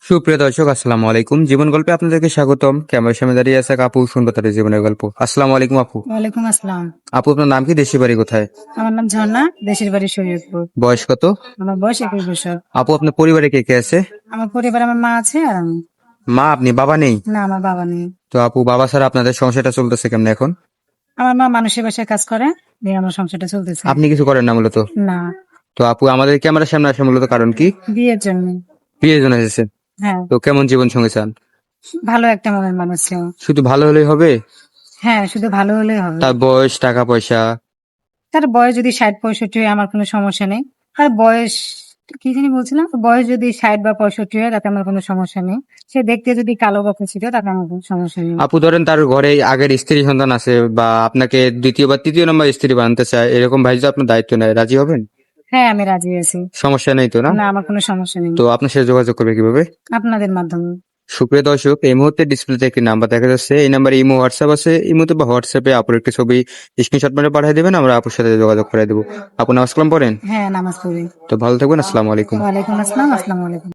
সুপ্রিয় দর্শক, আসসালামু আলাইকুম। জীবন গল্পে আপনাদেরকে স্বাগতম। ক্যামেরার সামনে দাঁড়িয়ে আছে এক আপু, শুনবো তাদের জীবনের গল্প। আসসালামু আলাইকুম আপু। ওয়ালাইকুম আসসালাম। আপু, আপনার নাম কি, দেশি বাড়ি কোথায়? আমার নাম ঝর্ণা, দেশের বাড়ি শরীয়তপুর। বয়স কত? আমার বয়স 21 বছর। আপু, আপনার পরিবারে কে কে আছে? আমার পরিবারে আমার মা আছে আর আমি। মা, আপনি, বাবা নেই? না, আমার বাবা নেই। তো আপু, বাবা ছাড়া আপনাদের সংসারটা চলতেছে কেমনে এখন? আমার মা মানুষের বাসায় কাজ করে, দিয়ে আমার সংসারটা চলতেছে। আপনি কিছু করেন না মূলত? না, তো আপু, আমাদের ক্যামেরার সামনে আসে মূলত কারণ কি? বিয়ের জন্য। বিয়ের জন্য এসেছেন? হ্যাঁ, তো কেমন জীবন সঙ্গী চান? ভালো একটা মনের মানুষ ছিল। শুধু ভালো হলেই হবে? হ্যাঁ, শুধু ভালো হলেই হবে। তার বয়স, টাকা পয়সা? তার বয়স যদি 60-65 হয় আমার কোনো সমস্যা নেই। তার বয়স কি জানি বলছিলাম, বয়স যদি 60 বা 65 হয় তাতে আমার কোনো সমস্যা নেই। সে দেখতে যদি কালো বা ছিল তাতে আমার কোনো সমস্যা নেই। আপু, ধরেন তার ঘরে আগের স্ত্রী সন্তান আছে, বা আপনাকে দ্বিতীয় বা তৃতীয় নম্বর স্ত্রী বানাতে চায়, এরকম ভাই যদি আপনার দায়িত্ব নেয়, রাজি হবেন? হ্যাঁ, আমি রাজি আছি। সমস্যা নেই তো, না? না, আমার কোনো সমস্যা নেই। তো আপনার সাথে যোগাযোগ করবে কিভাবে? আপনাদের মাধ্যমে। সুপ্রিয় দর্শক, এই মুহূর্তে ডিসপ্লেতে একটি নাম্বার দেখা যাচ্ছে। এই নাম্বারে ইমো, হোয়াটসঅ্যাপ আছে। ইমোতে বা হোয়াটসঅ্যাপে আপুর একটি ছবি স্ক্রিনশট মেরে পাঠিয়ে দেবেন, আমরা আপুর সাথে যোগাযোগ করে দেবো। আপু, নামাজ কালাম পড়েন? হ্যাঁ, নামাজ পড়ি। তো ভালো থাকবেন। আসসালামু আলাইকুম। ওয়ালাইকুম আসসালাম। আসসালামু আলাইকুম।